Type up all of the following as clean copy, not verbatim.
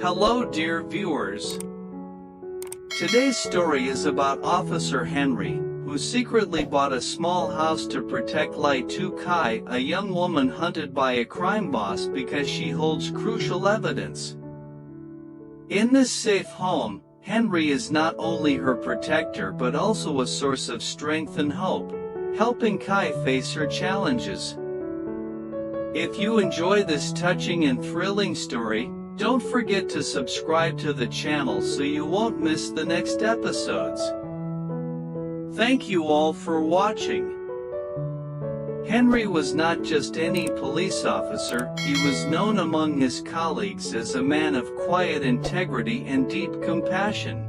Hello dear viewers. Today's story is about Officer Henry, who secretly bought a small house to protect Lytuca, a young woman hunted by a crime boss because she holds crucial evidence. In this safe home, Henry is not only her protector but also a source of strength and hope, helping Kai face her challenges. If you enjoy this touching and thrilling story, don't forget to subscribe to the channel so you won't miss the next episodes. Thank you all for watching. Henry was not just any police officer, he was known among his colleagues as a man of quiet integrity and deep compassion.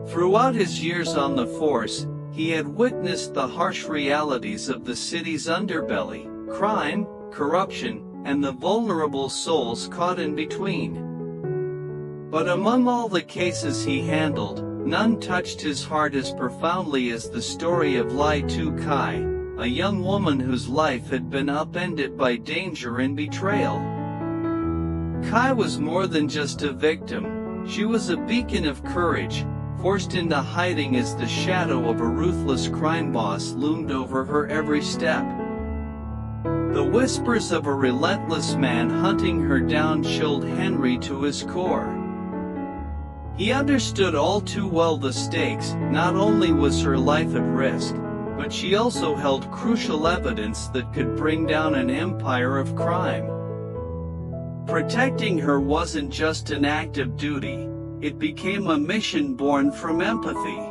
Throughout his years on the force, he had witnessed the harsh realities of the city's underbelly, crime, corruption, and the vulnerable souls caught in between. But among all the cases he handled, none touched his heart as profoundly as the story of Lytuca, a young woman whose life had been upended by danger and betrayal. Kai was more than just a victim, she was a beacon of courage, forced into hiding as the shadow of a ruthless crime boss loomed over her every step. The whispers of a relentless man hunting her down chilled Henry to his core. He understood all too well the stakes. Not only was her life at risk, but she also held crucial evidence that could bring down an empire of crime. Protecting her wasn't just an act of duty, it became a mission born from empathy.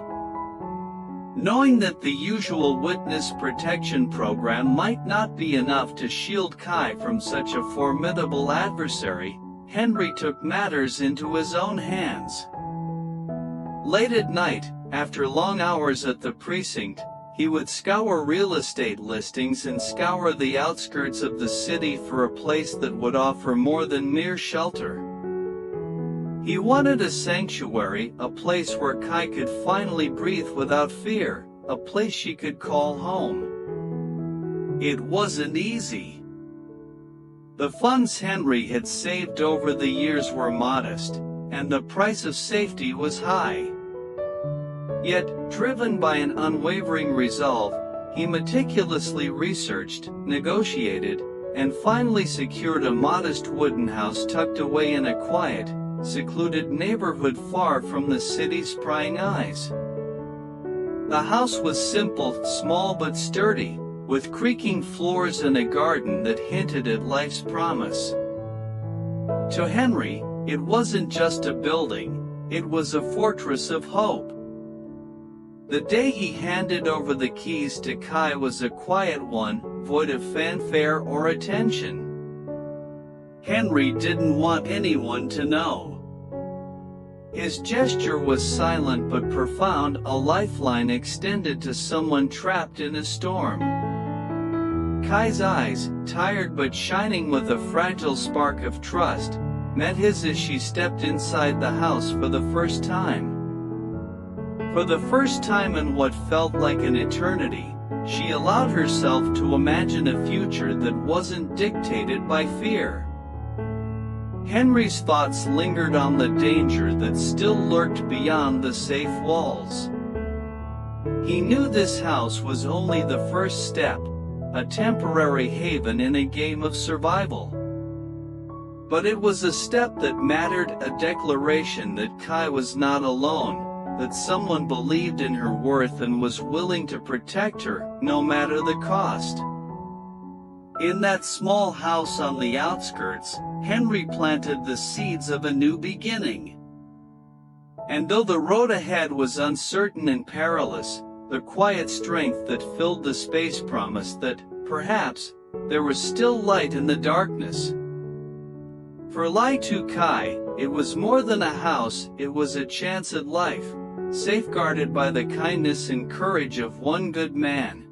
Knowing that the usual witness protection program might not be enough to shield Kai from such a formidable adversary, Henry took matters into his own hands. Late at night, after long hours at the precinct, he would scour real estate listings and scour the outskirts of the city for a place that would offer more than mere shelter. He wanted a sanctuary, a place where Kai could finally breathe without fear, a place she could call home. It wasn't easy. The funds Henry had saved over the years were modest, and the price of safety was high. Yet, driven by an unwavering resolve, he meticulously researched, negotiated, and finally secured a modest wooden house tucked away in a quiet, secluded neighborhood far from the city's prying eyes. The house was simple, small but sturdy, with creaking floors and a garden that hinted at life's promise. To Henry, it wasn't just a building, it was a fortress of hope. The day he handed over the keys to Kai was a quiet one, void of fanfare or attention. Henry didn't want anyone to know. His gesture was silent but profound, a lifeline extended to someone trapped in a storm. Kai's eyes, tired but shining with a fragile spark of trust, met his as she stepped inside the house for the first time. For the first time in what felt like an eternity, she allowed herself to imagine a future that wasn't dictated by fear. Henry's thoughts lingered on the danger that still lurked beyond the safe walls. He knew this house was only the first step, a temporary haven in a game of survival. But it was a step that mattered, a declaration that Kai was not alone, that someone believed in her worth and was willing to protect her, no matter the cost. In that small house on the outskirts, Henry planted the seeds of a new beginning. And though the road ahead was uncertain and perilous, the quiet strength that filled the space promised that, perhaps, there was still light in the darkness. For Lytuca, it was more than a house, it was a chance at life, safeguarded by the kindness and courage of one good man.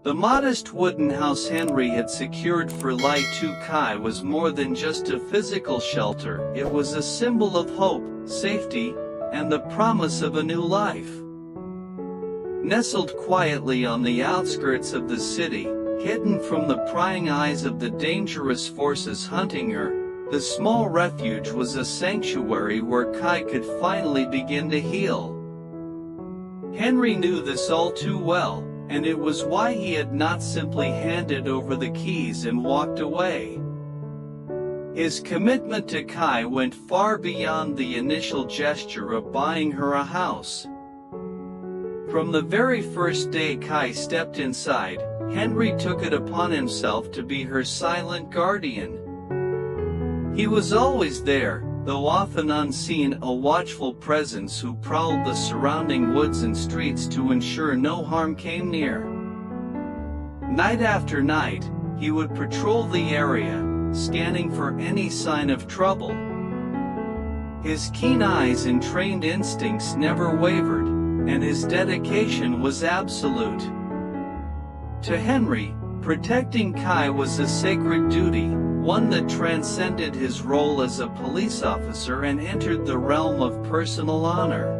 The modest wooden house Henry had secured for Lytuca was more than just a physical shelter, it was a symbol of hope, safety, and the promise of a new life. Nestled quietly on the outskirts of the city, hidden from the prying eyes of the dangerous forces hunting her, The small refuge was a sanctuary where Kai could finally begin to heal. Henry knew this all too well, and it was why he had not simply handed over the keys and walked away. His commitment to Kai went far beyond the initial gesture of buying her a house. From the very first day Kai stepped inside, Henry took it upon himself to be her silent guardian. He was always there, though often unseen, a watchful presence who prowled the surrounding woods and streets to ensure no harm came near. Night after night, he would patrol the area, scanning for any sign of trouble. His keen eyes and trained instincts never wavered, and his dedication was absolute. To Henry, protecting Kai was a sacred duty, one that transcended his role as a police officer and entered the realm of personal honor.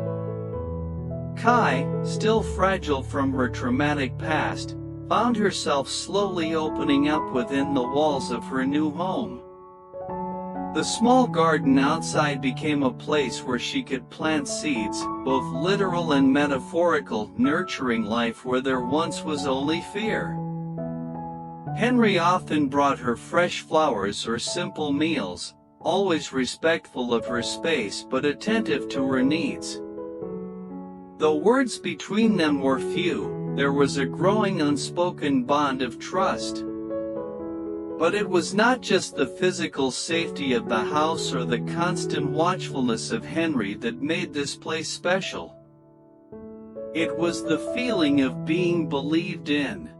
Kai, still fragile from her traumatic past, found herself slowly opening up within the walls of her new home. The small garden outside became a place where she could plant seeds, both literal and metaphorical, nurturing life where there once was only fear. Henry often brought her fresh flowers or simple meals, always respectful of her space but attentive to her needs. Though words between them were few, there was a growing unspoken bond of trust. But it was not just the physical safety of the house or the constant watchfulness of Henry that made this place special. It was the feeling of being believed in.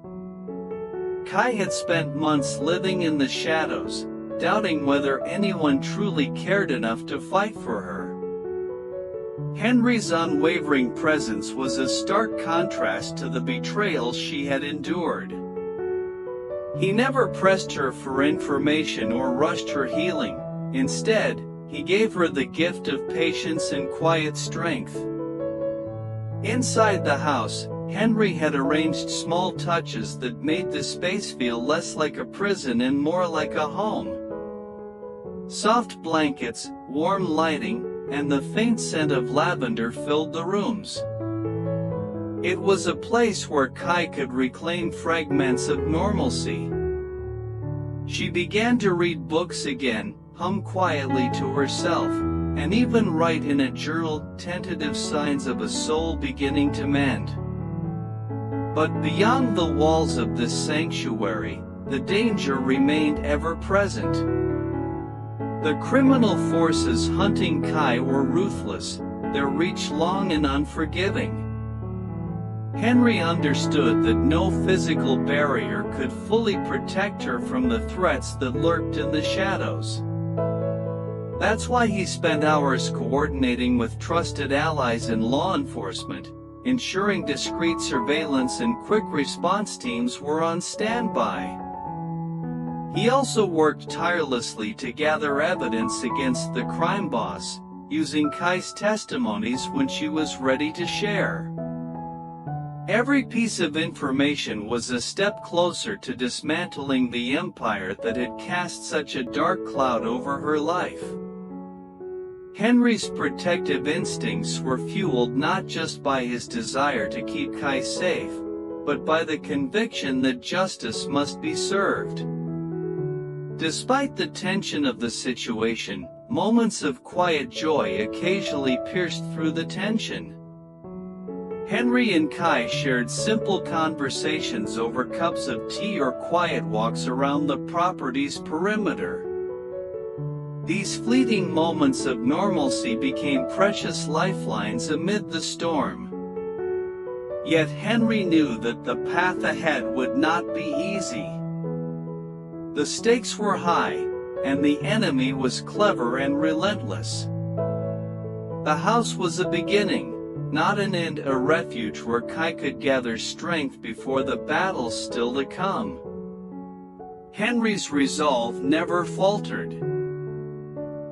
Kai had spent months living in the shadows, doubting whether anyone truly cared enough to fight for her. Henry's unwavering presence was a stark contrast to the betrayal she had endured. He never pressed her for information or rushed her healing. Instead, he gave her the gift of patience and quiet strength. Inside the house, Henry had arranged small touches that made the space feel less like a prison and more like a home. Soft blankets, warm lighting, and the faint scent of lavender filled the rooms. It was a place where Kai could reclaim fragments of normalcy. She began to read books again, hum quietly to herself, and even write in a journal tentative signs of a soul beginning to mend. But beyond the walls of this sanctuary, the danger remained ever present. The criminal forces hunting Kai were ruthless, their reach long and unforgiving. Henry understood that no physical barrier could fully protect her from the threats that lurked in the shadows. That's why he spent hours coordinating with trusted allies in law enforcement, ensuring discreet surveillance and quick response teams were on standby. He also worked tirelessly to gather evidence against the crime boss, using Kai's testimonies when she was ready to share. Every piece of information was a step closer to dismantling the empire that had cast such a dark cloud over her life. Henry's protective instincts were fueled not just by his desire to keep Kai safe, but by the conviction that justice must be served. Despite the tension of the situation, moments of quiet joy occasionally pierced through the tension. Henry and Kai shared simple conversations over cups of tea or quiet walks around the property's perimeter. These fleeting moments of normalcy became precious lifelines amid the storm. Yet Henry knew that the path ahead would not be easy. The stakes were high, and the enemy was clever and relentless. The house was a beginning, not an end, a refuge where Kai could gather strength before the battles still to come. Henry's resolve never faltered.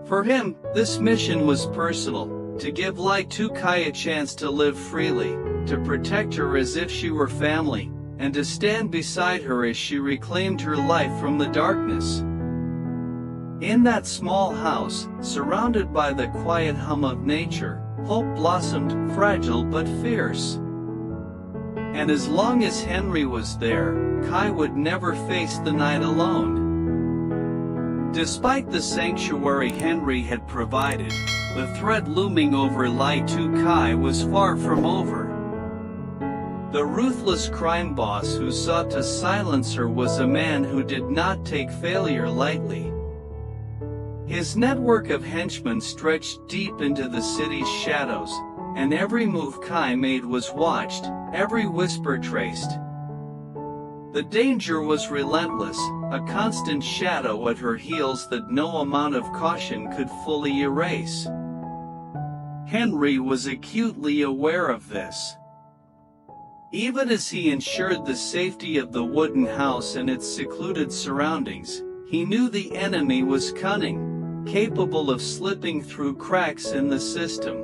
For him, this mission was personal, to give Ly Tu Diep a chance to live freely, to protect her as if she were family, and to stand beside her as she reclaimed her life from the darkness. In that small house, surrounded by the quiet hum of nature, hope blossomed, fragile but fierce. And as long as Henry was there, Ky would never face the night alone. Despite the sanctuary Henry had provided, the threat looming over Ly Tu Diep was far from over. The ruthless crime boss who sought to silence her was a man who did not take failure lightly. His network of henchmen stretched deep into the city's shadows, and every move Ky made was watched, every whisper traced. The danger was relentless, a constant shadow at her heels that no amount of caution could fully erase. Henry was acutely aware of this. Even as he ensured the safety of the wooden house and its secluded surroundings, he knew the enemy was cunning, capable of slipping through cracks in the system.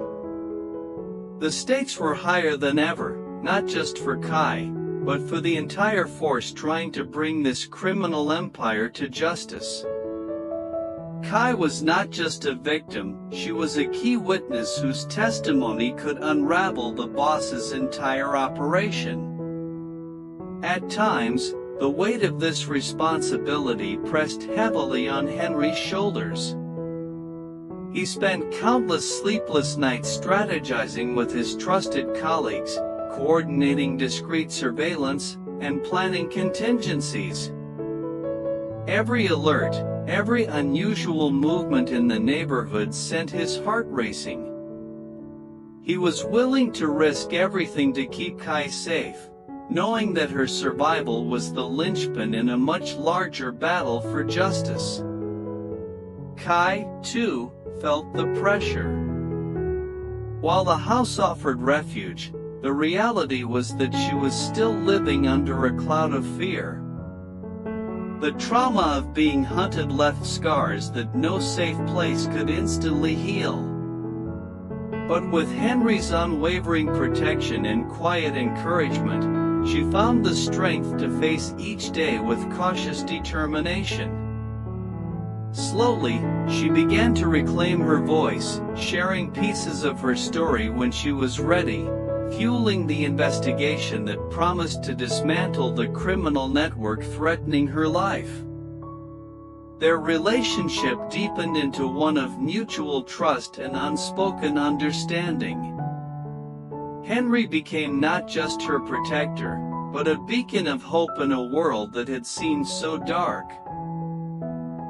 The stakes were higher than ever, not just for Ky, but for the entire force trying to bring this criminal empire to justice. Ky was not just a victim, she was a key witness whose testimony could unravel the boss's entire operation. At times, the weight of this responsibility pressed heavily on Henry's shoulders. He spent countless sleepless nights strategizing with his trusted colleagues, coordinating discreet surveillance, and planning contingencies. Every alert, every unusual movement in the neighborhood sent his heart racing. He was willing to risk everything to keep Ky safe, knowing that her survival was the linchpin in a much larger battle for justice. Ky, too, felt the pressure. While the house offered refuge, the reality was that she was still living under a cloud of fear. The trauma of being hunted left scars that no safe place could instantly heal. But with Henry's unwavering protection and quiet encouragement, she found the strength to face each day with cautious determination. Slowly, she began to reclaim her voice, sharing pieces of her story when she was ready, fueling the investigation that promised to dismantle the criminal network threatening her life. Their relationship deepened into one of mutual trust and unspoken understanding. Henry became not just her protector, but a beacon of hope in a world that had seemed so dark.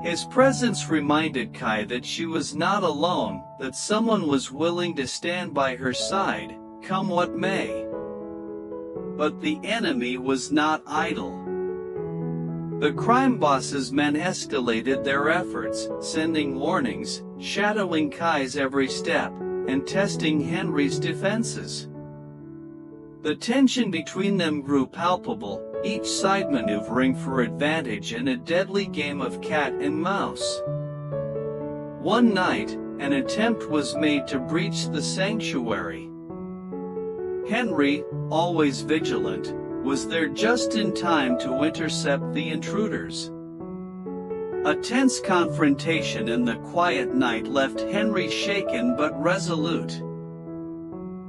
His presence reminded Ky that she was not alone, that someone was willing to stand by her side, come what may. But the enemy was not idle. The crime boss's men escalated their efforts, sending warnings, shadowing Ky's every step, and testing Henry's defenses. The tension between them grew palpable, each side maneuvering for advantage in a deadly game of cat and mouse. One night, an attempt was made to breach the sanctuary. Henry, always vigilant, was there just in time to intercept the intruders. A tense confrontation in the quiet night left Henry shaken but resolute.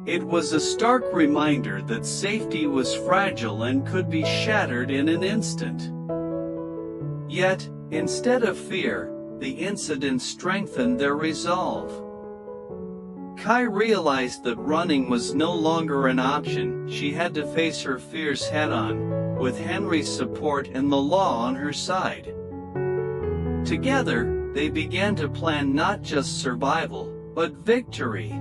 It was a stark reminder that safety was fragile and could be shattered in an instant. Yet, instead of fear, the incident strengthened their resolve. Ky realized that running was no longer an option. She had to face her fears head-on, with Henry's support and the law on her side. Together, they began to plan not just survival, but victory.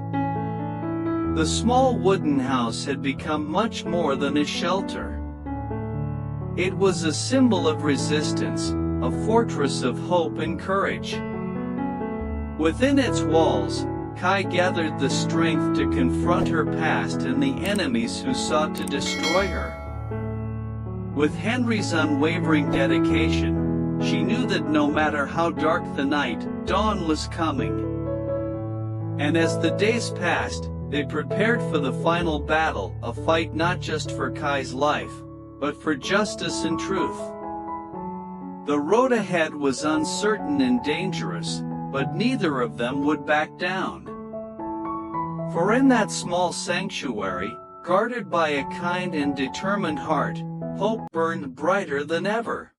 The small wooden house had become much more than a shelter. It was a symbol of resistance, a fortress of hope and courage. Within its walls, Ky gathered the strength to confront her past and the enemies who sought to destroy her. With Henry's unwavering dedication, she knew that no matter how dark the night, dawn was coming. And as the days passed, they prepared for the final battle, a fight not just for Ky's life, but for justice and truth. The road ahead was uncertain and dangerous, but neither of them would back down. For in that small sanctuary, guarded by a kind and determined heart, hope burned brighter than ever.